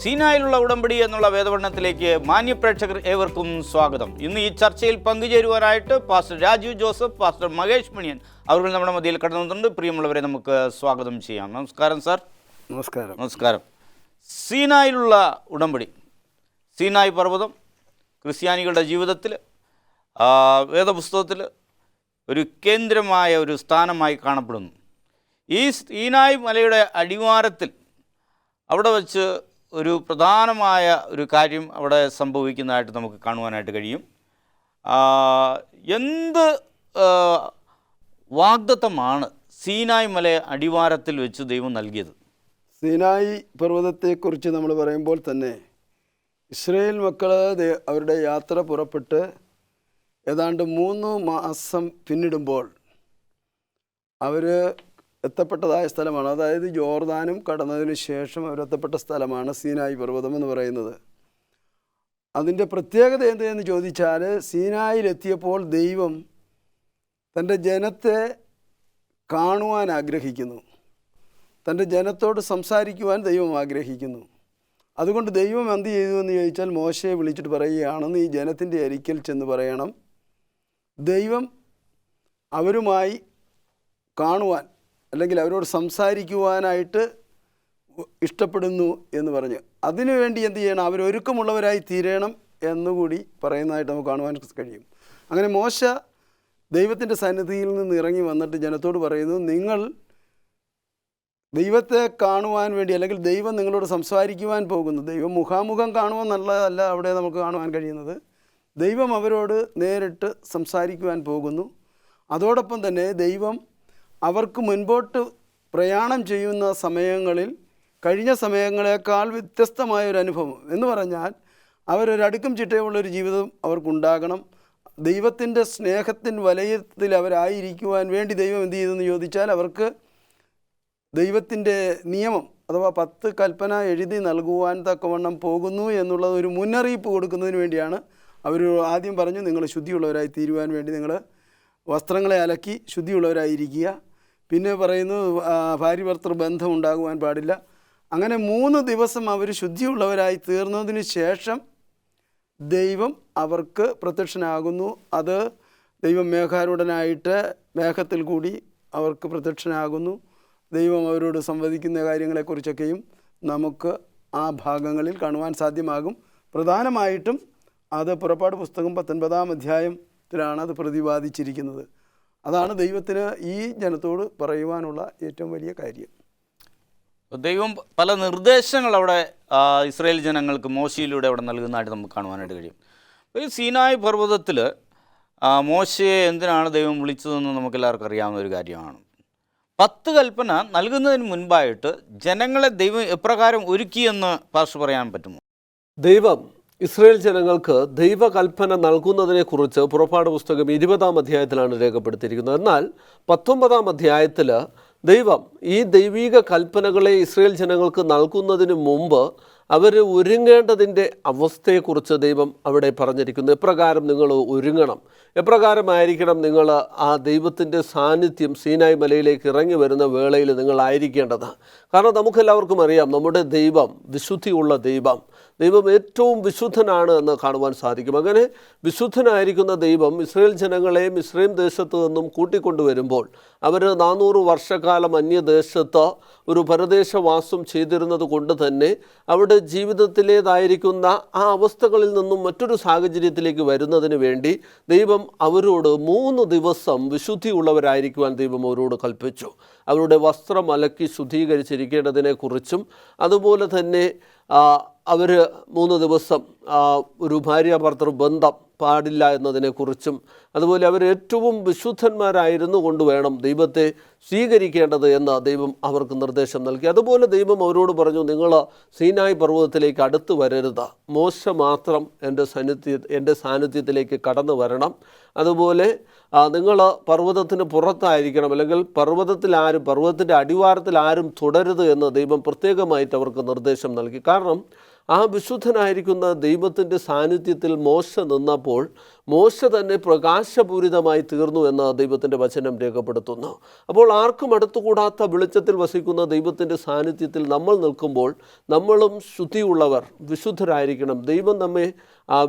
സീനായിലുള്ള ഉടമ്പടി എന്നുള്ള വേദപഠനത്തിലേക്ക് മാന്യപ്രേക്ഷകർ ഏവർക്കും സ്വാഗതം. ഇന്ന് ഈ ചർച്ചയിൽ പങ്കുചേരുവാനായിട്ട് പാസ്റ്റർ രാജു ജോസഫ്, പാസ്റ്റർ മഹേഷ് മണിയൻ അവർ നമ്മുടെ മധ്യയിൽ കടന്നു വന്നിട്ടുണ്ട്. പ്രിയമുള്ളവരെ നമുക്ക് സ്വാഗതം ചെയ്യാം. നമസ്കാരം സാർ. നമസ്കാരം. നമസ്കാരം. സീനായിലുള്ള ഉടമ്പടി, സീനായ് പർവ്വതം ക്രിസ്ത്യാനികളുടെ ജീവിതത്തിൽ വേദപുസ്തകത്തിൽ ഒരു കേന്ദ്രമായ ഒരു സ്ഥാനമായി കാണപ്പെടുന്നു. ഈ സീനായ് മലയുടെ അടിവാരത്തിൽ അവിടെ വച്ച് ഒരു പ്രധാനമായ ഒരു കാര്യം അവിടെ സംഭവിക്കുന്നതായിട്ട് നമുക്ക് കാണുവാനായിട്ട് കഴിയും. എന്ത് വാഗ്ദത്തമാണ് സീനായ് മല അടിവാരത്തിൽ വെച്ച് ദൈവം നൽകിയത്? സീനായി പർവ്വതത്തെക്കുറിച്ച് നമ്മൾ പറയുമ്പോൾ തന്നെ ഇസ്രായേൽ മക്കൾ അവരുടെ യാത്ര പുറപ്പെട്ട് ഏതാണ്ട് 3 മാസം പിന്നിടുമ്പോൾ അവർ എത്തപ്പെട്ടതായ സ്ഥലമാണ്. അതായത് ജോർദാനും കടന്നതിന് ശേഷം അവരെത്തപ്പെട്ട സ്ഥലമാണ് സീനായി പർവ്വതം എന്ന് പറയുന്നത്. അതിൻ്റെ പ്രത്യേകത എന്തെന്ന് ചോദിച്ചാൽ, സീനായിലെത്തിയപ്പോൾ ദൈവം തൻ്റെ ജനത്തെ കാണുവാൻ ആഗ്രഹിക്കുന്നു, തൻ്റെ ജനത്തോട് സംസാരിക്കുവാൻ ദൈവം ആഗ്രഹിക്കുന്നു. അതുകൊണ്ട് ദൈവം എന്ത് ചെയ്തു എന്ന് ചോദിച്ചാൽ, മോശയെ വിളിച്ചിട്ട് പറയുകയാണ്, നീ ജനത്തിൻ്റെ അരികിൽ ചെന്ന് പറയണം, ദൈവം അവരുമായി കാണുവാൻ അല്ലെങ്കിൽ അവരോട് സംസാരിക്കുവാനായിട്ട് ഇഷ്ടപ്പെടുന്നു എന്ന് പറഞ്ഞ് അതിനുവേണ്ടി എന്ത് ചെയ്യണം, അവരൊരുക്കമുള്ളവരായി തീരണം എന്നുകൂടി പറയുന്നതായിട്ട് നമുക്ക് കാണുവാൻ കഴിയും. അങ്ങനെ മോശ ദൈവത്തിൻ്റെ സന്നിധിയിൽ നിന്ന് ഇറങ്ങി വന്നിട്ട് ജനത്തോട് പറയുന്നു, നിങ്ങൾ ദൈവത്തെ കാണുവാൻ വേണ്ടി അല്ലെങ്കിൽ ദൈവം നിങ്ങളോട് സംസാരിക്കുവാൻ പോകുന്നു. ദൈവം മുഖാമുഖം കാണുമെന്നുള്ളതല്ല അവിടെ നമുക്ക് കാണുവാൻ കഴിയുന്നത്. ദൈവം അവരോട് നേരിട്ട് സംസാരിക്കുവാൻ പോകുന്നു. അതോടൊപ്പം തന്നെ ദൈവം അവർക്ക് മുൻപോട്ട് പ്രയാണം ചെയ്യുന്ന സമയങ്ങളിൽ കഴിഞ്ഞ സമയങ്ങളെക്കാൾ വ്യത്യസ്തമായൊരു അനുഭവം എന്ന് പറഞ്ഞാൽ അവരൊരടുക്കും ചിട്ടയുള്ളൊരു ജീവിതം അവർക്കുണ്ടാകണം. ദൈവത്തിൻ്റെ സ്നേഹത്തിൻ വലയത്തിൽ അവരായിരിക്കുവാൻ വേണ്ടി ദൈവം എന്ത് ചെയ്തെന്ന് ചോദിച്ചാൽ, അവർക്ക് ദൈവത്തിൻ്റെ നിയമം അഥവാ 10 കൽപ്പന എഴുതി നൽകുവാൻ തക്കവണ്ണം പോകുന്നു എന്നുള്ളത് ഒരു മുന്നറിയിപ്പ് കൊടുക്കുന്നതിന് വേണ്ടിയാണ്. അവർ ആദ്യം പറഞ്ഞു, നിങ്ങൾ ശുദ്ധിയുള്ളവരായി തീരുവാൻ വേണ്ടി നിങ്ങൾ വസ്ത്രങ്ങളെ അലക്കി ശുദ്ധിയുള്ളവരായിരിക്കുക. പിന്നെ പറയുന്നു, ഭാര്യ ഭർത്തൃ ബന്ധം ഉണ്ടാകുവാൻ പാടില്ല. അങ്ങനെ 3 ദിവസം അവർ ശുദ്ധിയുള്ളവരായി തീർന്നതിന് ശേഷം ദൈവം അവർക്ക് പ്രത്യക്ഷനാകുന്നു. അത് ദൈവം മേഘാരൂഢനായിട്ട് മേഘത്തിൽ കൂടി അവർക്ക് പ്രത്യക്ഷനാകുന്നു. ദൈവം അവരോട് സംവദിക്കുന്ന കാര്യങ്ങളെക്കുറിച്ചൊക്കെയും നമുക്ക് ആ ഭാഗങ്ങളിൽ കാണുവാൻ സാധ്യമാകും. പ്രധാനമായിട്ടും അത് പുറപ്പാട് പുസ്തകം 19-ാം അധ്യായത്തിലാണ് അത് പ്രതിപാദിച്ചിരിക്കുന്നത്. അതാണ് ദൈവത്തിന് ഈ ജനത്തോട് പറയുവാനുള്ള ഏറ്റവും വലിയ കാര്യം. ദൈവം പല നിർദ്ദേശങ്ങൾ അവിടെ ഇസ്രായേൽ ജനങ്ങൾക്ക് മോശയിലൂടെ അവിടെ നൽകുന്നതായിട്ട് നമുക്ക് കാണുവാനായിട്ട് കഴിയും. ഈ സീനായ് പർവ്വതത്തിൽ മോശയെ എന്തിനാണ് ദൈവം വിളിച്ചതെന്ന് നമുക്കെല്ലാവർക്കും അറിയാവുന്ന ഒരു കാര്യമാണ്. 10 കൽപ്പന നൽകുന്നതിന് മുൻപായിട്ട് ജനങ്ങളെ ദൈവം എപ്രകാരം ഒരുക്കിയെന്ന് പാസ്റ്റർ പറയാൻ പറ്റുമോ? ദൈവം ഇസ്രായേൽ ജനങ്ങൾക്ക് ദൈവകൽപ്പന നൽകുന്നതിനെക്കുറിച്ച് പുറപ്പാട് പുസ്തകം 20-ാം അധ്യായത്തിലാണ് രേഖപ്പെടുത്തിയിരിക്കുന്നത്. എന്നാൽ 19-ാം അധ്യായത്തിൽ ദൈവം ഈ ദൈവിക കൽപ്പനകളെ ഇസ്രായേൽ ജനങ്ങൾക്ക് നൽകുന്നതിന് മുമ്പ് അവർ ഒരുങ്ങേണ്ടതിൻ്റെ അവസ്ഥയെക്കുറിച്ച് ദൈവം അവിടെ പറഞ്ഞിരിക്കുന്നു. എപ്രകാരം നിങ്ങൾ ഒരുങ്ങണം, എപ്രകാരമായിരിക്കണം നിങ്ങൾ ആ ദൈവത്തിൻ്റെ സാന്നിധ്യം സീനായ് മലയിലേക്ക് ഇറങ്ങി വരുന്ന വേളയിൽ നിങ്ങളായിരിക്കേണ്ടത്. കാരണം നമുക്കെല്ലാവർക്കും അറിയാം, നമ്മുടെ ദൈവം വിശുദ്ധിയുള്ള ദൈവം ഏറ്റവും വിശുദ്ധനാണ് എന്ന് കാണുവാൻ സാധിക്കും. അങ്ങനെ വിശുദ്ധനായിരിക്കുന്ന ദൈവം ഇസ്രായേൽ ജനങ്ങളെയും ഇസ്രായേൽ ദേശത്തു നിന്നും കൂട്ടിക്കൊണ്ടുവരുമ്പോൾ അവർ 400 വർഷക്കാലം അന്യദേശത്ത് ഒരു പരദേശവാസം ചെയ്തിരുന്നത് കൊണ്ട് തന്നെ അവിടെ ജീവിതത്തിലേതായിരിക്കുന്ന ആ അവസ്ഥകളിൽ നിന്നും മറ്റൊരു സാഹചര്യത്തിലേക്ക് വരുന്നതിന് വേണ്ടി ദൈവം അവരോട് 3 ദിവസം വിശുദ്ധിയുള്ളവരായിരിക്കുവാൻ ദൈവം അവരോട് കൽപ്പിച്ചു. അവരുടെ വസ്ത്രം അലക്കി ശുദ്ധീകരിച്ചിരിക്കേണ്ടതിനെക്കുറിച്ചും അതുപോലെ തന്നെ അവർ 3 ദിവസം ഒരു ഭാര്യ ഭർത്തൃ ബന്ധം പാടില്ല എന്നതിനെക്കുറിച്ചും അതുപോലെ അവർ ഏറ്റവും വിശുദ്ധന്മാരായിരുന്നു കൊണ്ട് വേണം ദൈവത്തെ സ്വീകരിക്കേണ്ടത് എന്ന് ദൈവം അവർക്ക് നിർദ്ദേശം നൽകി. അതുപോലെ ദൈവം അവരോട് പറഞ്ഞു, നിങ്ങൾ സീനായ് പർവ്വതത്തിലേക്ക് അടുത്ത് വരരുത്, മോശ മാത്രം എൻ്റെ സാന്നിധ്യത്തിലേക്ക് കടന്നു വരണം. അതുപോലെ നിങ്ങൾ പർവ്വതത്തിന് പുറത്തായിരിക്കണം, അല്ലെങ്കിൽ പർവ്വതത്തിൻ്റെ അടിവാരത്തിൽ ആരും തുടരുത് എന്ന് ദൈവം പ്രത്യേകമായിട്ട് അവർക്ക് നിർദ്ദേശം നൽകി. കാരണം ആ വിശുദ്ധനായിരിക്കുന്ന ദൈവത്തിൻ്റെ സാന്നിധ്യത്തിൽ മോശ നിന്നപ്പോൾ മോശ തന്നെ പ്രകാശപൂരിതമായി തീർന്നു എന്ന് ദൈവത്തിൻ്റെ വചനം രേഖപ്പെടുത്തുന്നു. അപ്പോൾ ആർക്കും അടുത്തുകൂടാത്ത വെളിച്ചത്തിൽ വസിക്കുന്ന ദൈവത്തിൻ്റെ സാന്നിധ്യത്തിൽ നമ്മൾ നിൽക്കുമ്പോൾ നമ്മളും ശുദ്ധിയുള്ളവർ, വിശുദ്ധരായിരിക്കണം. ദൈവം നമ്മെ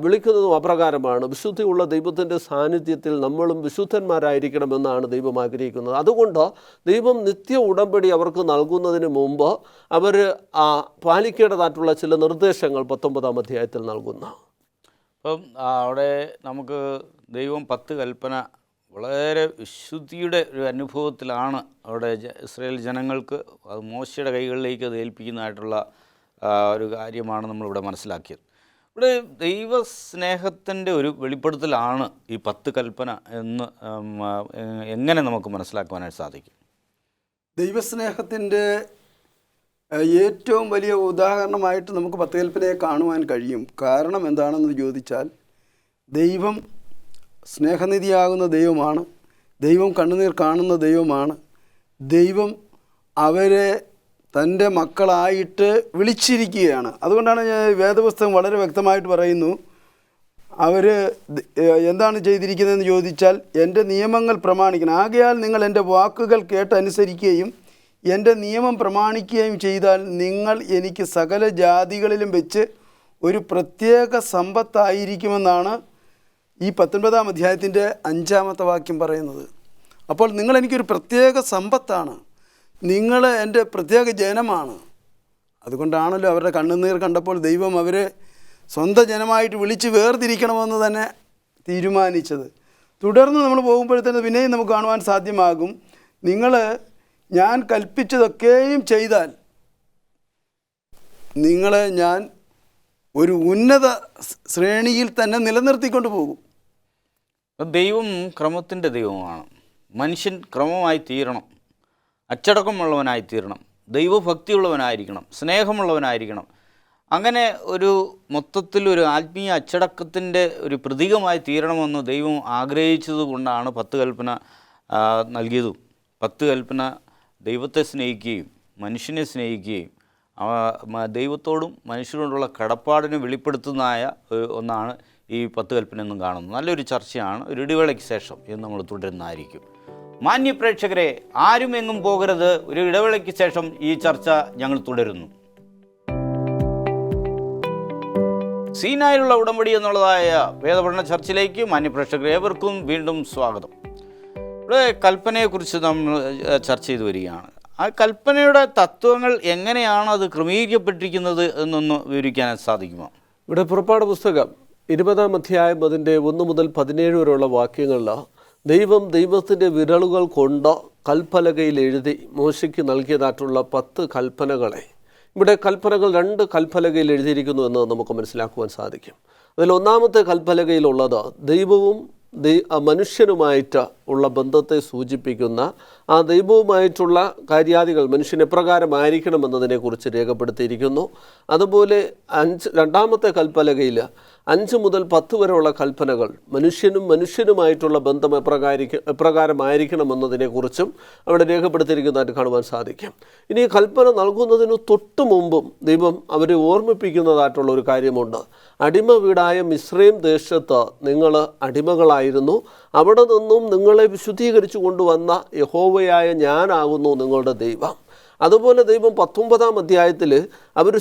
വിളിക്കുന്നതും അപ്രകാരമാണ്. വിശുദ്ധിയുള്ള ദൈവത്തിൻ്റെ സാന്നിധ്യത്തിൽ നമ്മളും വിശുദ്ധന്മാരായിരിക്കണമെന്നാണ് ദൈവം ആഗ്രഹിക്കുന്നത്. അതുകൊണ്ട് ദൈവം നിത്യ ഉടമ്പടി അവർക്ക് നൽകുന്നതിന് മുമ്പ് അവർ പാലിക്കേണ്ടതായിട്ടുള്ള ചില നിർദ്ദേശങ്ങൾ 19-ാം അധ്യായത്തിൽ നൽകുന്നു. അപ്പം അവിടെ നമുക്ക് ദൈവം 10 കൽപ്പന വളരെ വിശുദ്ധിയുടെ ഒരു അനുഭവത്തിലാണ് അവിടെ ഇസ്രായേൽ ജനങ്ങൾക്ക് അത് മോശയുടെ കൈകളിലേക്ക് അത് ഏൽപ്പിക്കുന്നതായിട്ടുള്ള ഒരു കാര്യമാണ് നമ്മളിവിടെ മനസ്സിലാക്കിയത്. ഇവിടെ ദൈവസ്നേഹത്തിൻ്റെ ഒരു വെളിപ്പെടുത്തലാണ് ഈ 10 കൽപ്പന എന്ന് എങ്ങനെ നമുക്ക് മനസ്സിലാക്കുവാനായിട്ട് സാധിക്കും? ദൈവസ്നേഹത്തിൻ്റെ ഏറ്റവും വലിയ ഉദാഹരണമായിട്ട് നമുക്ക് 10 കൽപ്പനയെ കാണുവാൻ കഴിയും. കാരണം എന്താണെന്ന് ചോദിച്ചാൽ, ദൈവം സ്നേഹനിധിയാകുന്ന ദൈവമാണ്, ദൈവം കണ്ണുനീർ കാണുന്ന ദൈവമാണ്, ദൈവം അവരെ തൻ്റെ മക്കളായിട്ട് വിളിച്ചിരിക്കുകയാണ്. അതുകൊണ്ടാണ് വേദപുസ്തകം വളരെ വ്യക്തമായിട്ട് പറയുന്നു, അവർ എന്താണ് ചെയ്തിരിക്കുന്നതെന്ന് ചോദിച്ചാൽ, എൻ്റെ നിയമങ്ങൾ പ്രമാണിക്കണം. ആകയാൽ നിങ്ങൾ എൻ്റെ വാക്കുകൾ കേട്ടനുസരിക്കുകയും എൻ്റെ നിയമം പ്രമാണിക്കുകയും ചെയ്താൽ നിങ്ങൾ എനിക്ക് സകല ജാതികളിലും വെച്ച് ഒരു പ്രത്യേക സമ്പത്തായിരിക്കുമെന്നാണ് ഈ 19-ാം അധ്യായത്തിൻ്റെ 5-ാമത്തെ വാക്യം പറയുന്നത്. അപ്പോൾ നിങ്ങൾ എനിക്കൊരു പ്രത്യേക സമ്പത്താണ്, നിങ്ങൾ എൻ്റെ പ്രത്യേക ജനമാണ്. അതുകൊണ്ടാണല്ലോ അവരുടെ കണ്ണുനീർ കണ്ടപ്പോൾ ദൈവം അവരെ സ്വന്തം ജനമായിട്ട് വിളിച്ച് വേർതിരിക്കണമെന്ന് തന്നെ തീരുമാനിച്ചത്. തുടർന്ന് നമ്മൾ പോകുമ്പോഴത്തേന് പിന്നെയും നമുക്ക് കാണുവാൻ സാധ്യമാകും, നിങ്ങൾ ഞാൻ കൽപ്പിച്ചതൊക്കെയും ചെയ്താൽ നിങ്ങളെ ഞാൻ ഒരു ഉന്നത ശ്രേണിയിൽ തന്നെ നിലനിർത്തിക്കൊണ്ട് പോകും. ദൈവം ക്രമത്തിൻ്റെ ദൈവമാണ്. മനുഷ്യൻ ക്രമമായി തീരണം, അച്ചടക്കമുള്ളവനായി തീരണം, ദൈവഭക്തിയുള്ളവനായിരിക്കണം, സ്നേഹമുള്ളവനായിരിക്കണം. അങ്ങനെ ഒരു മൊത്തത്തിൽ ഒരു ആത്മീയ അച്ചടക്കത്തിൻ്റെ ഒരു പ്രതീകമായി തീരണമെന്ന് ദൈവം ആഗ്രഹിച്ചത് കൊണ്ടാണ് 10 കൽപ്പന നൽകിയതും. 10 കൽപ്പന ദൈവത്തെ സ്നേഹിക്കുകയും മനുഷ്യനെ സ്നേഹിക്കുകയും ദൈവത്തോടും മനുഷ്യരോടുള്ള കടപ്പാടിനെ വെളിപ്പെടുത്തുന്നതായ ഒന്നാണ് ഈ 10 കൽപ്പന എന്നും കാണുന്നത്. നല്ലൊരു ചർച്ചയാണ്. ഒരു ഇടവേളയ്ക്ക് ശേഷം ഇത് നമ്മൾ തുടരുന്നതായിരിക്കും. മാന്യ പ്രേക്ഷകരെ, ആരും എങ്ങും പോകരുത്. ഒരു ഇടവേളയ്ക്ക് ശേഷം ഈ ചർച്ച ഞങ്ങൾ തുടരുന്നു. സീനായിലുള്ള ഉടമ്പടി എന്നുള്ളതായ വേദപഠന ചർച്ചയിലേക്ക് മാന്യപ്രേക്ഷകരെ ഏവർക്കും വീണ്ടും സ്വാഗതം. ഇവിടെ കൽപ്പനയെക്കുറിച്ച് നമ്മൾ ചർച്ച ചെയ്തു വരികയാണ്. ആ കൽപ്പനയുടെ തത്വങ്ങൾ എങ്ങനെയാണ് അത് ക്രമീകരിക്കപ്പെട്ടിരിക്കുന്നത് എന്നൊന്ന് വിവരിക്കാൻ സാധിക്കുമോ? ഇവിടെ പുറപ്പാട് പുസ്തകം 20-ാം അധ്യായം അതിൻ്റെ 1 മുതൽ 17 വരെയുള്ള വാക്യങ്ങളിൽ ദൈവം ദൈവത്തിൻ്റെ വിരലുകൾ കൊണ്ട് കൽപ്പലകയിൽ എഴുതി മോശയ്ക്ക് നൽകിയതായിട്ടുള്ള 10 കൽപ്പനകളെ, ഇവിടെ കൽപ്പനകൾ 2 കൽപ്പലകയിൽ എഴുതിയിരിക്കുന്നു എന്ന് നമുക്ക് മനസ്സിലാക്കുവാൻ സാധിക്കും. അതിൽ 1-ാമത്തെ കൽപ്പലകയിലുള്ളത് ദൈവവും മനുഷ്യനുമായിട്ട് ഉള്ള ബന്ധത്തെ സൂചിപ്പിക്കുന്ന ആ ദൈവവുമായിട്ടുള്ള കാര്യാദികൾ മനുഷ്യൻ എപ്രകാരമായിരിക്കണമെന്നതിനെക്കുറിച്ച് രേഖപ്പെടുത്തിയിരിക്കുന്നു. അതുപോലെ 2-ാമത്തെ കൽപ്പലകയിൽ 5 മുതൽ 10 വരെയുള്ള കൽപ്പനകൾ മനുഷ്യനുമായിട്ടുള്ള ബന്ധം എപ്രകാരമായിരിക്കണമെന്നതിനെക്കുറിച്ചും അവിടെ രേഖപ്പെടുത്തിയിരിക്കുന്നതായിട്ട് കാണുവാൻ സാധിക്കും. ഇനി കൽപ്പന നൽകുന്നതിന് തൊട്ട് മുമ്പും ദൈവം അവരെ ഓർമ്മിപ്പിക്കുന്നതായിട്ടുള്ള ഒരു കാര്യമുണ്ട്. അടിമ വീടായ മിസ്രൈം ദേശത്ത് നിങ്ങൾ അടിമകളായിരുന്നു, അവിടെ നിന്നും നിങ്ങളെ വിശുദ്ധീകരിച്ചു കൊണ്ടുവന്ന യഹോവയായ ഞാനാകുന്നു നിങ്ങളുടെ ദൈവം. അതുപോലെ ദൈവം 19-ാം അധ്യായത്തിൽ അവർ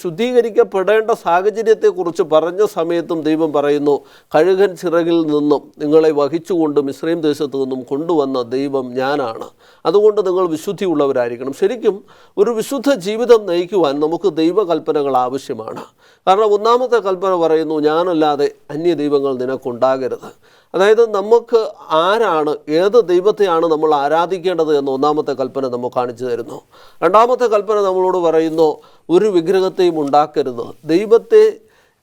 ശുദ്ധീകരിക്കപ്പെടേണ്ട സാഹചര്യത്തെക്കുറിച്ച് പറഞ്ഞ സമയത്തും ദൈവം പറയുന്നു, കഴുകൻ ചിറകിൽ നിന്നും നിങ്ങളെ വഹിച്ചുകൊണ്ട് മിസ്രൈം ദേശത്തു നിന്നും കൊണ്ടുവന്ന ദൈവം ഞാനാണ്, അതുകൊണ്ട് നിങ്ങൾ വിശുദ്ധിയുള്ളവരായിരിക്കണം. ശരിക്കും ഒരു വിശുദ്ധ ജീവിതം നയിക്കുവാൻ നമുക്ക് ദൈവകൽപ്പനകൾ ആവശ്യമാണ്. കാരണം 1-ാമത്തെ കൽപ്പന പറയുന്നു, ഞാനല്ലാതെ അന്യ ദൈവങ്ങൾ നിനക്കുണ്ടാകരുത്. അതായത് നമുക്ക് ആരാണ്, ഏത് ദൈവത്തെയാണ് നമ്മൾ ആരാധിക്കേണ്ടത് എന്ന് 1-ാമത്തെ കൽപ്പന നമുക്ക് കാണിച്ചു തരുന്നു. 2-ാമത്തെ കൽപ്പന നമ്മളോട് പറയുന്നു, ഒരു വിഗ്രഹത്തെയും ഉണ്ടാക്കരുത്. ദൈവത്തെ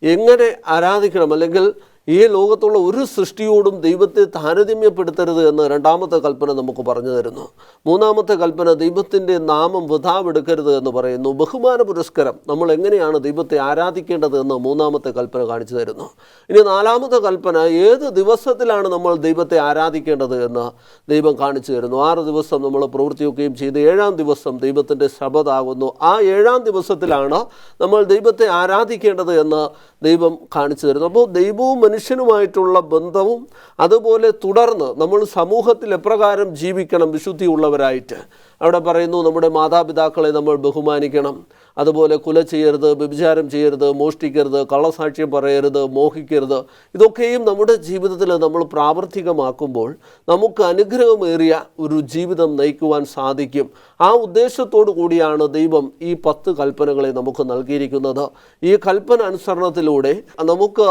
എങ്ങനെ ആരാധിക്കണം, അല്ലെങ്കിൽ ഈ ലോകത്തുള്ള ഒരു സൃഷ്ടിയോടും ദൈവത്തെ താരതമ്യപ്പെടുത്തരുത് എന്ന് രണ്ടാമത്തെ കൽപ്പന നമുക്ക് പറഞ്ഞു തരുന്നു. മൂന്നാമത്തെ കൽപ്പന ദൈവത്തിൻ്റെ നാമം വൃഥാവെടുക്കരുത് എന്ന് പറയുന്നു. ബഹുമാന പുരസ്കരം നമ്മൾ എങ്ങനെയാണ് ദൈവത്തെ ആരാധിക്കേണ്ടത് എന്ന് മൂന്നാമത്തെ കൽപ്പന കാണിച്ചു തരുന്നു. ഇനി നാലാമത്തെ കൽപ്പന ഏത് ദിവസത്തിലാണ് നമ്മൾ ദൈവത്തെ ആരാധിക്കേണ്ടത് എന്ന് ദൈവം കാണിച്ചു തരുന്നു. 6 ദിവസം നമ്മൾ പ്രവൃത്തിയൊക്കെയും ചെയ്ത് 7-ാം ദിവസം ദൈവത്തിൻ്റെ ശബദാകുന്നു. ആ 7-ാം ദിവസത്തിലാണ് നമ്മൾ ദൈവത്തെ ആരാധിക്കേണ്ടത് എന്ന് ദൈവം കാണിച്ചു തരുന്നു. അപ്പോൾ ദൈവവും മനുഷ്യനുമായിട്ടുള്ള ബന്ധവും അതുപോലെ തുടർന്ന് നമ്മൾ സമൂഹത്തിൽ എപ്രകാരം ജീവിക്കണം വിശുദ്ധിയുള്ളവരായിട്ട്. അവിടെ പറയുന്നു നമ്മുടെ മാതാപിതാക്കളെ നമ്മൾ ബഹുമാനിക്കണം, അതുപോലെ കുല ചെയ്യരുത്, വ്യഭിചാരം ചെയ്യരുത്, മോഷ്ടിക്കരുത്, കള്ളസാക്ഷ്യം പറയരുത്, മോഹിക്കരുത്. ഇതൊക്കെയും നമ്മുടെ ജീവിതത്തിൽ നമ്മൾ പ്രാവർത്തികമാക്കുമ്പോൾ നമുക്ക് അനുഗ്രഹമേറിയ ഒരു ജീവിതം നയിക്കുവാൻ സാധിക്കും. ആ ഉദ്ദേശത്തോടു കൂടിയാണ് ദൈവം ഈ 10 കൽപ്പനകളെ നമുക്ക് നൽകിയിരിക്കുന്നത്. ഈ കൽപ്പന അനുസരണത്തിലൂടെ നമുക്ക്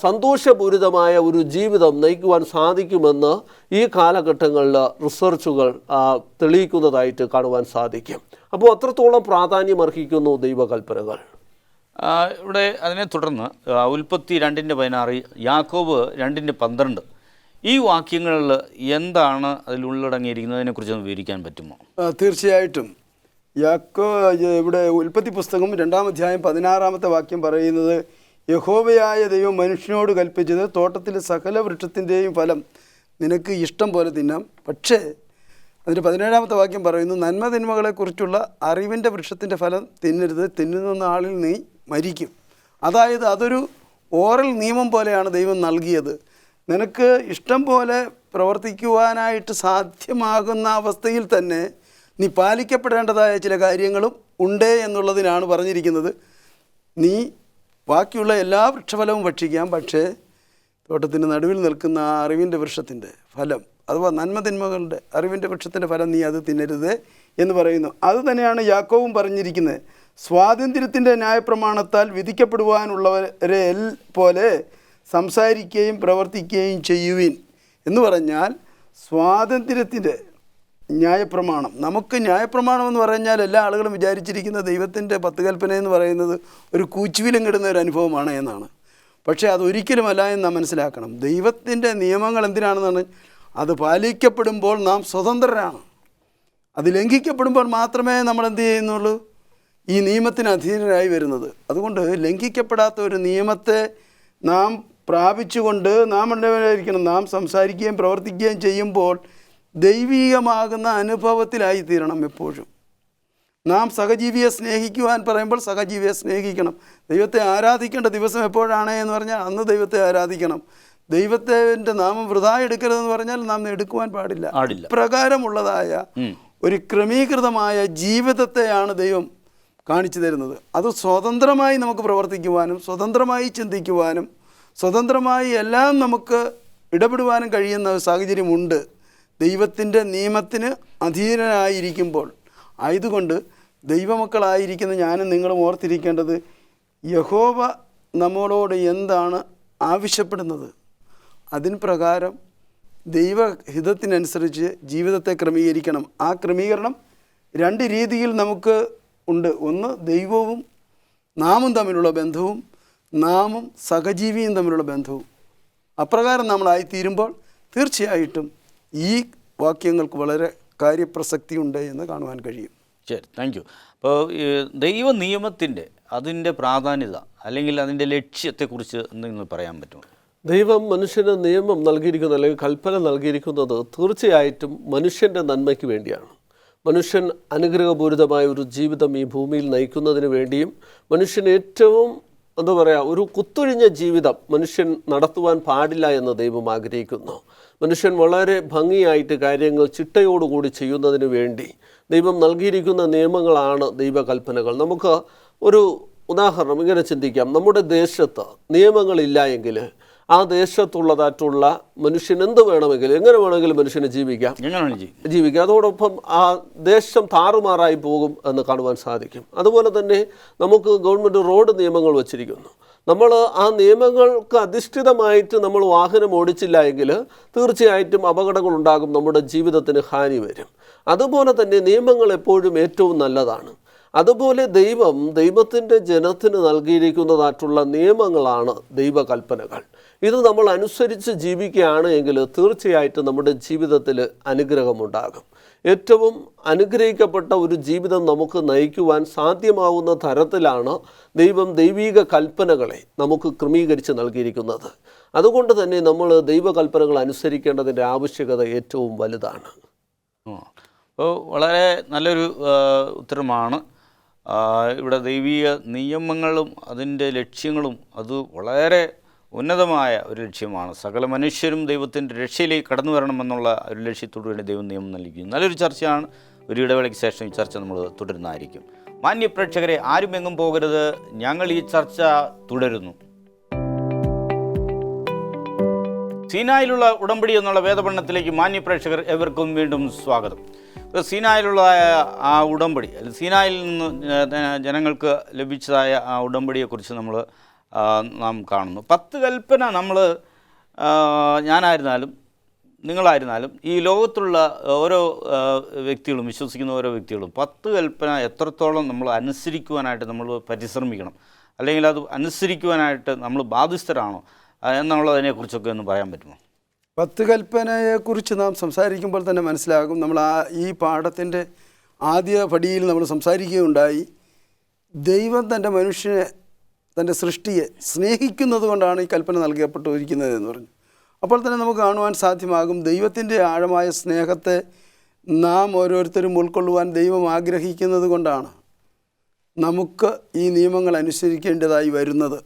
സന്തോഷപൂരിതമായ ഒരു ജീവിതം നയിക്കുവാൻ സാധിക്കുമെന്ന് ഈ കാലഘട്ടങ്ങളിൽ റിസർച്ചുകൾ തെളിയിക്കുന്നതായിട്ട് കാണുവാൻ സാധിക്കും. അപ്പോൾ അത്രത്തോളം പ്രാധാന്യം അർഹിക്കുന്നു ദൈവകൽപ്പനകൾ. ഇവിടെ അതിനെ തുടർന്ന് ഉൽപ്പത്തി 2:16, യാക്കോബ് 2:12 ഈ വാക്യങ്ങളിൽ എന്താണ് അതിൽ ഉള്ളടങ്ങിയിരിക്കുന്നതിനെക്കുറിച്ച് വിവരിക്കാൻ പറ്റുമോ? തീർച്ചയായിട്ടും. ഇവിടെ ഉൽപ്പത്തി പുസ്തകം 2-ാം അധ്യായം 16-ാമത്തെ വാക്യം പറയുന്നത്, യഹോവയായ ദൈവം മനുഷ്യനോട് കൽപ്പിച്ചത് തോട്ടത്തിലെ സകല വൃക്ഷത്തിൻ്റെയും ഫലം നിനക്ക് ഇഷ്ടം പോലെ തിന്നാം, പക്ഷേ അതിൻ്റെ 17-ാമത്തെ വാക്യം പറയുന്നു, നന്മതിന്മകളെക്കുറിച്ചുള്ള അറിവിൻ്റെ വൃക്ഷത്തിൻ്റെ ഫലം തിന്നരുത്, തിന്നുന്ന നാളിൽ നീ മരിക്കും. അതായത് അതൊരു ഓറൽ നിയമം പോലെയാണ് ദൈവം നൽകിയത്. നിനക്ക് ഇഷ്ടം പോലെ പ്രവർത്തിക്കുവാനായിട്ട് സാധ്യമാകുന്ന അവസ്ഥയിൽ തന്നെ നീ പാലിക്കപ്പെടേണ്ടതായ ചില കാര്യങ്ങളും ഉണ്ട് എന്നുള്ളതിനാണ് പറഞ്ഞിരിക്കുന്നത്. നീ ബാക്കിയുള്ള എല്ലാ വൃക്ഷഫലവും ഭക്ഷിക്കാം, പക്ഷേ തോട്ടത്തിൻ്റെ നടുവിൽ നിൽക്കുന്ന ആ അറിവിൻ്റെ വൃക്ഷത്തിൻ്റെ ഫലം, അഥവാ നന്മതിന്മകളുടെ അറിവിൻ്റെ വൃക്ഷത്തിൻ്റെ ഫലം നീ അത് തിന്നരുത് എന്ന് പറയുന്നു. അതുതന്നെയാണ് യാക്കോബും പറഞ്ഞിരിക്കുന്നത്. സ്വാതന്ത്ര്യത്തിൻ്റെ ന്യായപ്രമാണത്താൽ വിധിക്കപ്പെടുവാനുള്ളവരെ പോലെ സംസാരിക്കുകയും പ്രവർത്തിക്കുകയും ചെയ്യുവിൻ എന്ന് പറഞ്ഞാൽ സ്വാതന്ത്ര്യത്തിൻ്റെ ന്യായപ്രമാണം. നമുക്ക് ന്യായപ്രമാണം എന്ന് പറഞ്ഞാൽ എല്ലാ ആളുകളും വിചാരിച്ചിരിക്കുന്ന ദൈവത്തിൻ്റെ 10 കൽപ്പന എന്ന് പറയുന്നത് ഒരു കൂച്ചുവിലും കിടുന്ന ഒരു അനുഭവമാണ് എന്നാണ്. പക്ഷേ അതൊരിക്കലുമല്ല എന്ന് നാം മനസ്സിലാക്കണം. ദൈവത്തിൻ്റെ നിയമങ്ങൾ എന്തിനാണെന്നാണ്? അത് പാലിക്കപ്പെടുമ്പോൾ നാം സ്വതന്ത്രരാണ്. അത് ലംഘിക്കപ്പെടുമ്പോൾ മാത്രമേ നമ്മൾ എന്ത് ചെയ്യുന്നുള്ളൂ? ഈ നിയമത്തിന് അധീനരായി വരുന്നത്. അതുകൊണ്ട് ലംഘിക്കപ്പെടാത്ത ഒരു നിയമത്തെ നാം പ്രാപിച്ചുകൊണ്ട് നാം ഉണ്ടായിരിക്കണം. നാം സംസാരിക്കുകയും പ്രവർത്തിക്കുകയും ചെയ്യുമ്പോൾ ദൈവീകമാകുന്ന അനുഭവത്തിലായി തീരണം എപ്പോഴും. നാം സഹജീവിയെ സ്നേഹിക്കുവാൻ പറയുമ്പോൾ സഹജീവിയെ സ്നേഹിക്കണം. ദൈവത്തെ ആരാധിക്കേണ്ട ദിവസം എപ്പോഴാണ് എന്ന് പറഞ്ഞാൽ അന്ന് ദൈവത്തെ ആരാധിക്കണം. ദൈവത്തിൻ്റെ നാമം വൃഥാ എടുക്കരുതെന്ന് പറഞ്ഞാൽ നാം എടുക്കുവാൻ പാടില്ല. പ്രകാരമുള്ളതായ ഒരു ക്രമീകൃതമായ ജീവിതത്തെയാണ് ദൈവം കാണിച്ചു തരുന്നത്. അത് സ്വതന്ത്രമായി നമുക്ക് പ്രവർത്തിക്കുവാനും സ്വതന്ത്രമായി ചിന്തിക്കുവാനും സ്വതന്ത്രമായി എല്ലാം നമുക്ക് ഇടപെടുവാനും കഴിയുന്ന ഒരു സാഹചര്യമുണ്ട് ദൈവത്തിൻ്റെ നിയമത്തിന് അധീനനായിരിക്കുമ്പോൾ. ആയതുകൊണ്ട് ദൈവമക്കളായിരിക്കുന്ന ഞാനും നിങ്ങളും ഓർത്തിരിക്കേണ്ടത്, യഹോവ നമ്മളോട് എന്താണ് ആവശ്യപ്പെടുന്നത് അതിന് പ്രകാരം ദൈവഹിതത്തിനനുസരിച്ച് ജീവിതത്തെ ക്രമീകരിക്കണം. ആ ക്രമീകരണം 2 രീതിയിൽ നമുക്ക് ഉണ്ട്. ഒന്ന്, ദൈവവും നാമും തമ്മിലുള്ള ബന്ധവും, നാമും സഹജീവിയും തമ്മിലുള്ള ബന്ധവും. അപ്രകാരം നമ്മളായിത്തീരുമ്പോൾ തീർച്ചയായിട്ടും ഈ വാക്യങ്ങൾക്ക് വളരെ കാര്യപ്രസക്തി ഉണ്ട് എന്ന് കാണുവാൻ കഴിയും. ശരി, താങ്ക് യു. അപ്പോൾ ദൈവ നിയമത്തിൻ്റെ അതിൻ്റെ പ്രാധാന്യത അല്ലെങ്കിൽ അതിൻ്റെ ലക്ഷ്യത്തെക്കുറിച്ച് എന്തെങ്കിലും പറയാൻ പറ്റുമോ? ദൈവം മനുഷ്യന് നിയമം നൽകിയിരിക്കുന്നത് അല്ലെങ്കിൽ കൽപ്പന നൽകിയിരിക്കുന്നത് തീർച്ചയായിട്ടും മനുഷ്യൻ്റെ നന്മയ്ക്ക് വേണ്ടിയാണ്. മനുഷ്യൻ അനുഗ്രഹപൂരിതമായ ഒരു ജീവിതം ഈ ഭൂമിയിൽ നയിക്കുന്നതിന് വേണ്ടിയും മനുഷ്യൻ ഏറ്റവും ഒരു കുത്തൊഴിഞ്ഞ ജീവിതം മനുഷ്യൻ നടത്തുവാൻ പാടില്ല എന്ന് ദൈവം ആഗ്രഹിക്കുന്നു. മനുഷ്യൻ വളരെ ഭംഗിയായിട്ട് കാര്യങ്ങൾ ചിട്ടയോടുകൂടി ചെയ്യുന്നതിന് വേണ്ടി ദൈവം നൽകിയിരിക്കുന്ന നിയമങ്ങളാണ് ദൈവകൽപ്പനകൾ. നമുക്ക് ഒരു ഉദാഹരണം ഇങ്ങനെ ചിന്തിക്കാം. നമ്മുടെ ദേശത്ത് നിയമങ്ങളില്ല എങ്കിൽ ആ ദേശത്തുള്ളതായിട്ടുള്ള മനുഷ്യൻ എന്ത് വേണമെങ്കിലും എങ്ങനെ വേണമെങ്കിലും മനുഷ്യന് ജീവിക്കാം. അതോടൊപ്പം ആ ദേശം താറുമാറായി പോകും എന്ന് കാണുവാൻ സാധിക്കും. അതുപോലെ തന്നെ നമുക്ക് ഗവൺമെൻറ് റോഡ് നിയമങ്ങൾ വച്ചിരിക്കുന്നു. നമ്മൾ ആ നിയമങ്ങൾക്ക് അധിഷ്ഠിതമായിട്ട് നമ്മൾ വാഹനം ഓടിച്ചില്ല എങ്കിൽ തീർച്ചയായിട്ടും അപകടങ്ങളുണ്ടാകും, നമ്മുടെ ജീവിതത്തിന് ഹാനി വരും. അതുപോലെ തന്നെ നിയമങ്ങൾ എപ്പോഴും ഏറ്റവും നല്ലതാണ്. അതുപോലെ ദൈവത്തിൻ്റെ ജനത്തിന് നൽകിയിരിക്കുന്നതായിട്ടുള്ള നിയമങ്ങളാണ് ദൈവകൽപ്പനകൾ. ഇത് നമ്മൾ അനുസരിച്ച് ജീവിക്കുകയാണ് എങ്കിൽ തീർച്ചയായിട്ടും നമ്മുടെ ജീവിതത്തിൽ അനുഗ്രഹമുണ്ടാകും. ഏറ്റവും അനുഗ്രഹിക്കപ്പെട്ട ഒരു ജീവിതം നമുക്ക് നയിക്കുവാൻ സാധ്യമാവുന്ന തരത്തിലാണ് ദൈവം ദൈവിക കൽപ്പനകളെ നമുക്ക് ക്രമീകരിച്ച് നൽകിയിരിക്കുന്നത്. അതുകൊണ്ട് തന്നെ നമ്മൾ ദൈവകൽപ്പനകൾ അനുസരിക്കേണ്ടതിൻ്റെ ആവശ്യകത ഏറ്റവും വലുതാണ്. അപ്പോൾ വളരെ നല്ലൊരു ഉത്തരമാണ്. ഇവിടെ ദൈവീക നിയമങ്ങളും അതിൻ്റെ ലക്ഷ്യങ്ങളും അത് വളരെ ഉന്നതമായ ഒരു ലക്ഷ്യമാണ്. സകല മനുഷ്യരും ദൈവത്തിൻ്റെ രക്ഷയിലേക്ക് കടന്നു വരണമെന്നുള്ള ഒരു ലക്ഷ്യത്തോടു വേണ്ടി ദൈവം നിയമം നൽകിയിരിക്കുന്നു. നല്ലൊരു ചർച്ചയാണ്. ഒരു ഇടവേളയ്ക്ക് ശേഷം ഈ ചർച്ച നമ്മൾ തുടരുന്നതായിരിക്കും. മാന്യ പ്രേക്ഷകരെ, ആരും എങ്ങും പോകരുത്, ഞങ്ങൾ ഈ ചർച്ച തുടരുന്നു. സീനായിലുള്ള ഉടമ്പടി എന്നുള്ള വേദപഠനത്തിലേക്ക് മാന്യ പ്രേക്ഷകർ എവർക്കും വീണ്ടും സ്വാഗതം. സീനായിലുള്ള ആ ഉടമ്പടി, സീനായിൽ നിന്ന് ജനങ്ങൾക്ക് ലഭിച്ചതായ ആ ഉടമ്പടിയെക്കുറിച്ച് നാം കാണുന്നു. 10 കൽപ്പന നമ്മൾ ഞാനായിരുന്നാലും നിങ്ങളായിരുന്നാലും ഈ ലോകത്തുള്ള ഓരോ വ്യക്തികളും, വിശ്വസിക്കുന്ന ഓരോ വ്യക്തികളും 10 കൽപ്പന എത്രത്തോളം നമ്മൾ അനുസരിക്കുവാനായിട്ട് നമ്മൾ പരിശ്രമിക്കണം, അല്ലെങ്കിൽ അത് അനുസരിക്കുവാനായിട്ട് നമ്മൾ ബാധ്യസ്ഥരാണോ എന്നുള്ളതിനെക്കുറിച്ചൊക്കെ ഒന്ന് പറയാൻ പറ്റുമോ? 10 കൽപ്പനയെക്കുറിച്ച് നാം സംസാരിക്കുമ്പോൾ തന്നെ മനസ്സിലാകും. നമ്മൾ ഈ പാഠത്തിൻ്റെ ആദ്യ പടിയിൽ നമ്മൾ സംസാരിക്കുകയുണ്ടായി, ദൈവം തൻ്റെ മനുഷ്യനെ, തൻ്റെ സൃഷ്ടിയെ സ്നേഹിക്കുന്നത് കൊണ്ടാണ് ഈ കൽപ്പന നൽകപ്പെട്ടിരിക്കുന്നത് എന്ന് പറഞ്ഞു. അപ്പോൾ തന്നെ നമുക്ക് കാണുവാൻ സാധ്യമാകും, ദൈവത്തിൻ്റെ ആഴമായ സ്നേഹത്തെ നാം ഓരോരുത്തരും ഉൾക്കൊള്ളുവാൻ ദൈവം ആഗ്രഹിക്കുന്നത് കൊണ്ടാണ് നമുക്ക് ഈ നിയമങ്ങൾ അനുസരിക്കേണ്ടതായി വരുന്നത്.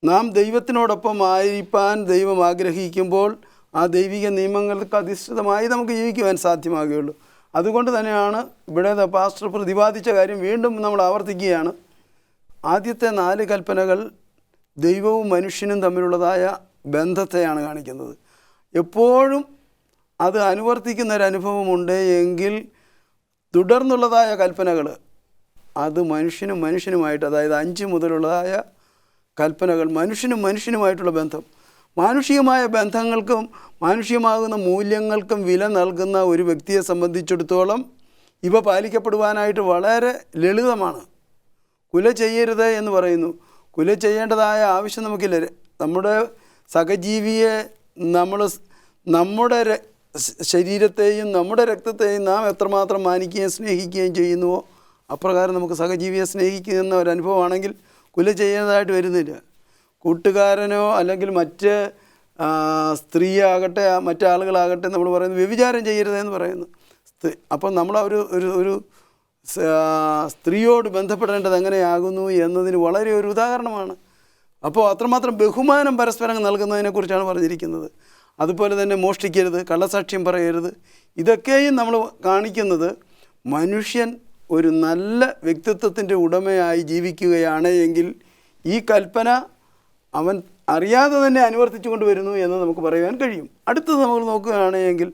നാം ദൈവത്തിനോടൊപ്പം ആയിരിക്കാൻ ദൈവം ആഗ്രഹിക്കുമ്പോൾ ആ ദൈവിക നിയമങ്ങൾക്ക് അധിഷ്ഠിതമായി നമുക്ക് ജീവിക്കുവാൻ സാധ്യമാകുകയുള്ളൂ. അതുകൊണ്ട് തന്നെയാണ് ഇവിടെ പാസ്റ്റർ പ്രതിപാദിച്ച കാര്യം വീണ്ടും നമ്മൾ ആവർത്തിക്കുകയാണ്. ആദ്യത്തെ 4 കൽപ്പനകൾ ദൈവവും മനുഷ്യനും തമ്മിലുള്ളതായ ബന്ധത്തെയാണ് കാണിക്കുന്നത്. എപ്പോഴും അത് അനുവർത്തിക്കുന്നൊരനുഭവമുണ്ട് എങ്കിൽ തുടർന്നുള്ളതായ കൽപ്പനകൾ അത് മനുഷ്യനുമായിട്ട്, അതായത് 5 മുതലുള്ളതായ കൽപ്പനകൾ മനുഷ്യനുമായിട്ടുള്ള ബന്ധം, മാനുഷികമായ ബന്ധങ്ങൾക്കും മാനുഷികമാകുന്ന മൂല്യങ്ങൾക്കും വില നൽകുന്ന ഒരു വ്യക്തിയെ സംബന്ധിച്ചിടത്തോളം ഇവ പാലിക്കപ്പെടുവാനായിട്ട് വളരെ ലളിതമാണ്. കുല ചെയ്യരുത് എന്ന് പറയുന്നു. കുല ചെയ്യേണ്ടതായ ആവശ്യം നമുക്കില്ല. നമ്മുടെ സഹജീവിയെ നമ്മുടെ ശരീരത്തെയും നമ്മുടെ രക്തത്തെയും നാം എത്രമാത്രം മാനിക്കുകയും സ്നേഹിക്കുകയും ചെയ്യുന്നുവോ അപ്രകാരം നമുക്ക് സഹജീവിയെ സ്നേഹിക്കുന്ന ഒരനുഭവമാണെങ്കിൽ കുല ചെയ്യുന്നതായിട്ട് വരുന്നില്ല. കൂട്ടുകാരനോ അല്ലെങ്കിൽ മറ്റ് സ്ത്രീയാകട്ടെ മറ്റാളുകളാകട്ടെ നമ്മൾ പറയുന്നത് വ്യഭിചാരം ചെയ്യരുതെന്ന് പറയുന്നു. അപ്പം നമ്മൾ ഒരു സ്ത്രീയോട് ബന്ധപ്പെടേണ്ടത് എങ്ങനെയാകുന്നു എന്നതിന് വളരെ ഒരു ഉദാഹരണമാണ്. അപ്പോൾ അത്രമാത്രം ബഹുമാനം പരസ്പരം നൽകുന്നതിനെക്കുറിച്ചാണ് പറഞ്ഞിരിക്കുന്നത്. അതുപോലെ തന്നെ മോഷ്ടിക്കരുത്, കള്ളസാക്ഷ്യം പറയരുത്. ഇതൊക്കെയും നമ്മൾ കാണിക്കുന്നത് മനുഷ്യൻ ഒരു നല്ല വ്യക്തിത്വത്തിൻ്റെ ഉടമയായി ജീവിക്കുകയാണ് എങ്കിൽ ഈ കൽപ്പന അവൻ അറിയാതെ തന്നെ അനുവർത്തിച്ചു കൊണ്ടുവരുന്നു എന്ന് നമുക്ക് പറയുവാൻ കഴിയും. അടുത്തത് നമ്മൾ നോക്കുകയാണെങ്കിൽ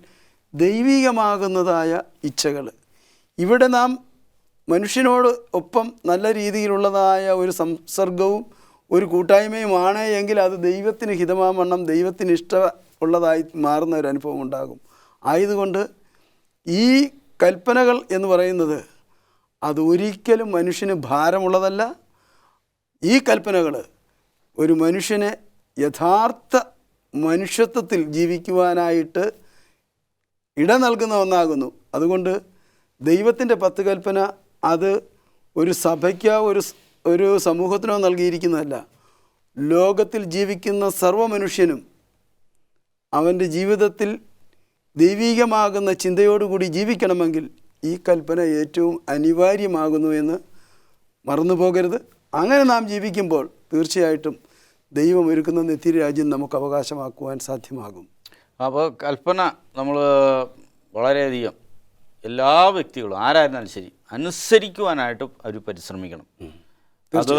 ദൈവികമാകുന്നതായ ഇച്ഛകൾ. ഇവിടെ നാം മനുഷ്യനോട് ഒപ്പം നല്ല രീതിയിലുള്ളതായ ഒരു സംസർഗവും ഒരു കൂട്ടായ്മയുമാണ് എങ്കിൽ അത് ദൈവത്തിന് ഹിതമാവണ്ണം ദൈവത്തിന് ഇഷ്ടമുള്ളതായി മാറുന്ന ഒരു അനുഭവം ഉണ്ടാകും. ആയതുകൊണ്ട് ഈ കൽപ്പനകൾ എന്ന് പറയുന്നത് അതൊരിക്കലും മനുഷ്യന് ഭാരമുള്ളതല്ല. ഈ കൽപ്പനകൾ ഒരു മനുഷ്യനെ യഥാർത്ഥ മനുഷ്യത്വത്തിൽ ജീവിക്കുവാനായിട്ട് ഇട നൽകുന്ന ഒന്നാകുന്നു. അതുകൊണ്ട് ദൈവത്തിൻ്റെ 10 കൽപ്പന അത് ഒരു സഭയ്ക്കോ ഒരു സമൂഹത്തിനോ നൽകിയിരിക്കുന്നതല്ല. ലോകത്തിൽ ജീവിക്കുന്ന സർവ്വ മനുഷ്യനും അവൻ്റെ ജീവിതത്തിൽ ദൈവികമാകുന്ന ചിന്തയോടുകൂടി ജീവിക്കണമെങ്കിൽ ഈ കൽപ്പന ഏറ്റവും അനിവാര്യമാകുന്നു എന്ന് മറന്നു പോകരുത്. അങ്ങനെ നാം ജീവിക്കുമ്പോൾ തീർച്ചയായിട്ടും ദൈവം ഒരുക്കുന്ന നിത്യരാജ്യം നമുക്ക് അവകാശമാക്കുവാൻ സാധ്യമാകും. അപ്പോൾ കൽപ്പന നമ്മൾ വളരെയധികം എല്ലാ വ്യക്തികളും ആരായിരുന്നാലും ശരി അനുസരിക്കുവാനായിട്ട് അവർ പരിശ്രമിക്കണം. അത്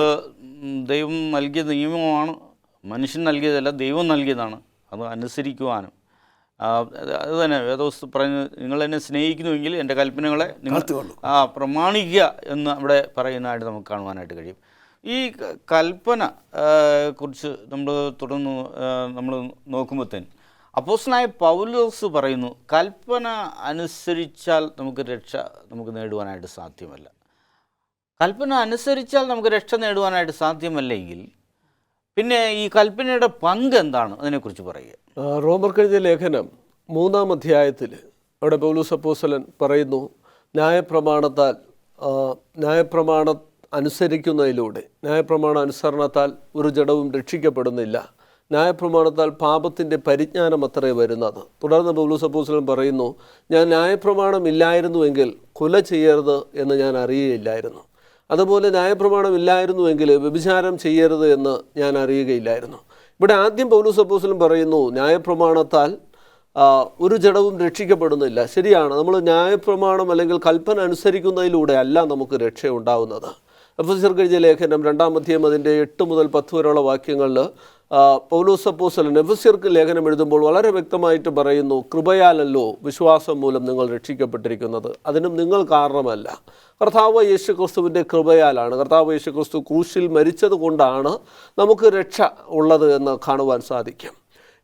ദൈവം നൽകിയ നിയമമാണ്, മനുഷ്യൻ നൽകിയതല്ല, ദൈവം നൽകിയതാണ്. അത് അനുസരിക്കുവാനും അത് തന്നെ വേദോസ്തു പറയുന്നത്, നിങ്ങൾ എന്നെ സ്നേഹിക്കുന്നുവെങ്കിൽ എൻ്റെ കൽപ്പനകളെ നിങ്ങൾ പ്രമാണിക്കുക എന്ന് അവിടെ പറയുന്നതായിട്ട് നമുക്ക് കാണുവാനായിട്ട് കഴിയും. ഈ കൽപ്പന കുറിച്ച് നമ്മൾ തുടർന്ന് നമ്മൾ നോക്കുമ്പോഴത്തേന് അപ്പോസ്തലനായ പൗലോസ് പറയുന്നു, കൽപ്പന അനുസരിച്ചാൽ നമുക്ക് രക്ഷ നേടുവാനായിട്ട് സാധ്യമല്ല. കൽപ്പന അനുസരിച്ചാൽ നമുക്ക് രക്ഷ നേടുവാനായിട്ട് സാധ്യമല്ലെങ്കിൽ പിന്നെ ഈ കൽപ്പനയുടെ പങ്ക് എന്താണ്, അതിനെക്കുറിച്ച് പറയുക. റോമർക്കെഴുതിയ ലേഖനം 3-ാം അധ്യായത്തിൽ അവിടെ പൗലോസ് അപ്പോസ്തലൻ പറയുന്നു, ന്യായപ്രമാണം അനുസരിക്കുന്നതിലൂടെ, ന്യായപ്രമാണ അനുസരണത്താൽ ഒരു ജഡവും രക്ഷിക്കപ്പെടുന്നില്ല, ന്യായപ്രമാണത്താൽ പാപത്തിൻ്റെ പരിജ്ഞാനം അത്രേ വരുന്നത്. തുടർന്ന് പൗലോസ് അപ്പോസ്തലൻ പറയുന്നു, ഞാൻ ന്യായപ്രമാണം ഇല്ലായിരുന്നുവെങ്കിൽ കൊല ചെയ്യരുത് എന്ന് ഞാൻ അറിയുകയില്ലായിരുന്നു. അതുപോലെ ന്യായപ്രമാണം ഇല്ലായിരുന്നുവെങ്കിൽ വ്യഭിചാരം ചെയ്യരുത് എന്ന് ഞാൻ അറിയുകയില്ലായിരുന്നു. ഇവിടെ ആദ്യം പൗലോസ് അപ്പോസ്തലൻ പറയുന്നു, ന്യായപ്രമാണത്താൽ ഒരു ജഡവും രക്ഷിക്കപ്പെടുന്നില്ല. ശരിയാണ്, നമ്മൾ ന്യായപ്രമാണം അല്ലെങ്കിൽ കൽപ്പന അനുസരിക്കുന്നതിലൂടെ അല്ല നമുക്ക് രക്ഷ ഉണ്ടാവുന്നത്. എഫെസ്യർക്ക് എഴുതിയ ലേഖനം 2-ാം അധ്യായം അതിൻ്റെ 8 മുതൽ 10 വരെയുള്ള വാക്യങ്ങളിൽ പൗലോസ് അപ്പോസ്തലൻ എഫെസ്യർക്ക് ലേഖനം എഴുതുമ്പോൾ വളരെ വ്യക്തമായിട്ട് പറയുന്നു, കൃപയാലല്ലോ വിശ്വാസം മൂലം നിങ്ങൾ രക്ഷിക്കപ്പെട്ടിരിക്കുന്നത്, അതിനും നിങ്ങൾ കാരണമല്ല, കർത്താവ് യേശുക്രിസ്തുവിൻ്റെ കൃപയാലാണ്. കർത്താവ് യേശുക്രിസ്തു ക്രൂശിൽ മരിച്ചത് കൊണ്ടാണ് നമുക്ക് രക്ഷ ഉള്ളത് എന്ന് കാണുവാൻ സാധിക്കും.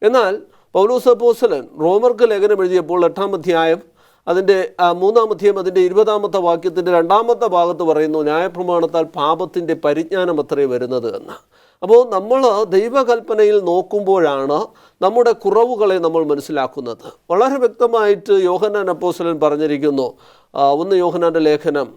എന്നാൽ പൗലോസ് അപ്പോസ്തലൻ റോമർക്ക് ലേഖനം എഴുതിയപ്പോൾ 8-ാം അധ്യായം അതിൻ്റെ 3-ാം അധ്യായം അതിൻ്റെ 20-ാമത്തെ വാക്യത്തിൻ്റെ 2-ാമത്തെ ഭാഗത്ത് പറയുന്നു, ന്യായപ്രമാണത്താൽ പാപത്തിൻ്റെ പരിജ്ഞാനം അത്രേ വരുന്നത് എന്ന്. അപ്പോൾ നമ്മൾ ദൈവകൽപ്പനയിൽ നോക്കുമ്പോഴാണ് നമ്മുടെ കുറവുകളെ നമ്മൾ മനസ്സിലാക്കുന്നത്. വളരെ വ്യക്തമായിട്ട് യോഹന്നാൻ അപ്പോസ്തലൻ പറഞ്ഞിരിക്കുന്നു, 1 യോഹന്നാൻ്റെ ലേഖനം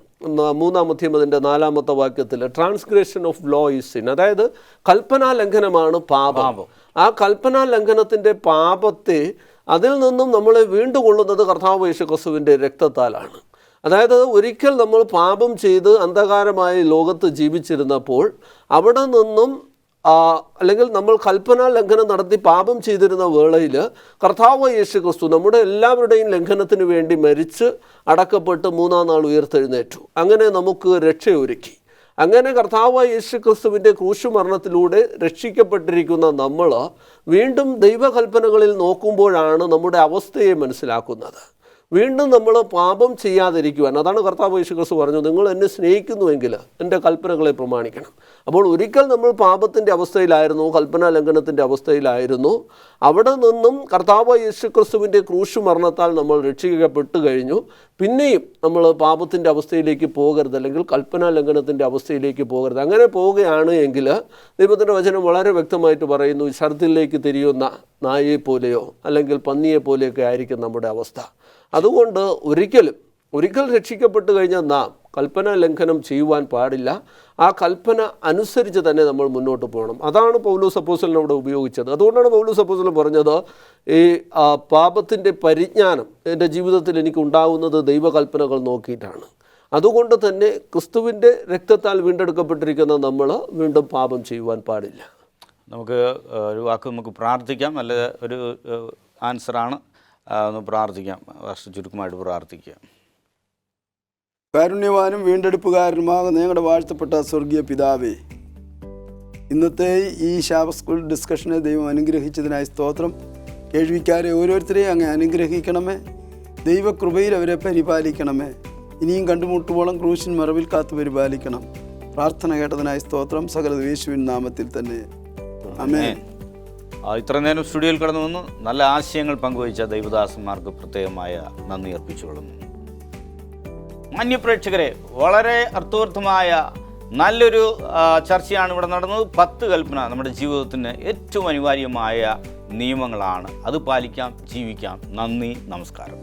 3-ാം അധ്യായം അതിൻ്റെ 4-ാമത്തെ വാക്യത്തിൽ, transgression of law is sin, അതായത് കൽപ്പനാ ലംഘനമാണ് പാപം. ആ കൽപ്പനാ ലംഘനത്തിൻ്റെ പാപത്തെ അതിൽ നിന്നും നമ്മളെ വീണ്ടുകൊള്ളുന്നത് കർത്താവ് യേശുക്രിസ്തുവിൻ്റെ രക്തത്താലാണ്. അതായത് ഒരിക്കൽ നമ്മൾ പാപം ചെയ്ത് അന്ധകാരമായ ലോകത്ത് ജീവിച്ചിരുന്നപ്പോൾ അവിടെ നിന്നും അല്ലെങ്കിൽ നമ്മൾ കൽപ്പനാ ലംഘനം നടത്തി പാപം ചെയ്തിരുന്ന വേളയിൽ കർത്താവ് യേശുക്രിസ്തു നമ്മുടെ എല്ലാവരുടെയും ലംഘനത്തിന് വേണ്ടി മരിച്ച് അടക്കപ്പെട്ട് 3-ാം നാൾ ഉയർത്തെഴുന്നേറ്റു. അങ്ങനെ നമുക്ക് രക്ഷയൊരുക്കി. അങ്ങനെ കർത്താവ് യേശുക്രിസ്തുവിൻ്റെ ക്രൂശുമരണത്തിലൂടെ രക്ഷിക്കപ്പെട്ടിരിക്കുന്ന നമ്മൾ വീണ്ടും ദൈവകൽപ്പനകളിൽ നോക്കുമ്പോഴാണ് നമ്മുടെ അവസ്ഥയെ മനസ്സിലാക്കുന്നത്. വീണ്ടും നമ്മൾ പാപം ചെയ്യാതിരിക്കുവാൻ, അതാണ് കർത്താവ് യേശുക്രിസ്തു പറഞ്ഞു, നിങ്ങൾ എന്നെ സ്നേഹിക്കുന്നുവെങ്കിൽ എൻ്റെ കൽപ്പനകളെ പ്രമാണിക്കണം. അപ്പോൾ ഒരിക്കൽ നമ്മൾ പാപത്തിൻ്റെ അവസ്ഥയിലായിരുന്നു, കൽപ്പനാ ലംഘനത്തിൻ്റെ അവസ്ഥയിലായിരുന്നു. അവിടെ നിന്നും കർത്താവ് യേശുക്രിസ്തുവിൻ്റെ ക്രൂശുമരണത്താൽ നമ്മൾ രക്ഷിക്കപ്പെട്ടു കഴിഞ്ഞു. പിന്നെയും നമ്മൾ പാപത്തിൻ്റെ അവസ്ഥയിലേക്ക് പോകരുത്, അല്ലെങ്കിൽ കൽപ്പനാ ലംഘനത്തിൻ്റെ അവസ്ഥയിലേക്ക് പോകരുത്. അങ്ങനെ പോവുകയാണ് എങ്കിൽ ദൈവത്തിൻ്റെ വചനം വളരെ വ്യക്തമായിട്ട് പറയുന്നു, ഛർദ്ദിലേക്ക് തിരിയുന്ന നായയെപ്പോലെയോ അല്ലെങ്കിൽ പന്നിയെപ്പോലെയൊക്കെ ആയിരിക്കും നമ്മുടെ അവസ്ഥ. അതുകൊണ്ട് ഒരിക്കൽ രക്ഷിക്കപ്പെട്ട് കഴിഞ്ഞാൽ നാം കൽപ്പന ലംഘനം ചെയ്യുവാൻ പാടില്ല. ആ കൽപ്പന അനുസരിച്ച് തന്നെ നമ്മൾ മുന്നോട്ട് പോകണം. അതാണ് പൗലോസ് അപ്പോസ്തലൻ അവിടെ ഉപയോഗിച്ചത്. അതുകൊണ്ടാണ് പൗലോസ് അപ്പോസ്തലൻ പറഞ്ഞത്, ഈ പാപത്തിൻ്റെ പരിജ്ഞാനം എൻ്റെ ജീവിതത്തിൽ എനിക്ക് ഉണ്ടാകുന്നത് ദൈവകൽപ്പനകൾ നോക്കിയിട്ടാണ്. അതുകൊണ്ട് തന്നെ ക്രിസ്തുവിൻ്റെ രക്തത്താൽ വീണ്ടെടുക്കപ്പെട്ടിരിക്കുന്ന നമ്മൾ വീണ്ടും പാപം ചെയ്യുവാൻ പാടില്ല. നമുക്ക് ഒരു വാക്ക് നമുക്ക് പ്രാർത്ഥിക്കാം. നല്ല ഒരു ആൻസറാണ്. ഒന്ന് പ്രാർത്ഥിക്കാം, ചുരുക്കമായിട്ട് പ്രാർത്ഥിക്കാം. കാരുണ്യവാനും വീണ്ടെടുപ്പുകാരനുമാകുന്ന ഞങ്ങളുടെ വാഴ്ത്തപ്പെട്ട സ്വർഗീയ പിതാവേ, ഇന്നത്തെ ഈ ശാബത്ത് സ്കൂൾ ഡിസ്കഷനെ ദൈവം അനുഗ്രഹിച്ചതിനായി സ്തോത്രം. കേൾവിക്കാരെ ഓരോരുത്തരെയും അങ്ങ് അനുഗ്രഹിക്കണമേ. ദൈവകൃപയിൽ അവരെ പരിപാലിക്കണമേ. ഇനിയും കണ്ടുമുട്ടുവോളം ക്രൂശിൻ മറവിൽ കാത്തു പരിപാലിക്കണം. പ്രാർത്ഥന കേട്ടതിനായി സ്തോത്രം. സകല യേശുവിൻ നാമത്തിൽ തന്നെ ആമേൻ. ഇത്ര നേരം സ്റ്റുഡിയോയിൽ കടന്നു വന്ന് നല്ല ആശയങ്ങൾ പങ്കുവച്ച ദൈവദാസന്മാർക്ക് പ്രത്യേകമായ നന്ദി അർപ്പിച്ചുകൊള്ളുന്നു. മാന്യപ്രേക്ഷകരെ, വളരെ അർത്ഥവർത്ഥമായ നല്ലൊരു ചർച്ചയാണ് ഇവിടെ നടന്നത്. 10 കൽപ്പന നമ്മുടെ ജീവിതത്തിന് ഏറ്റവും അനിവാര്യമായ നിയമങ്ങളാണ്. അത് പാലിക്കാം, ജീവിക്കാം. നന്ദി, നമസ്കാരം.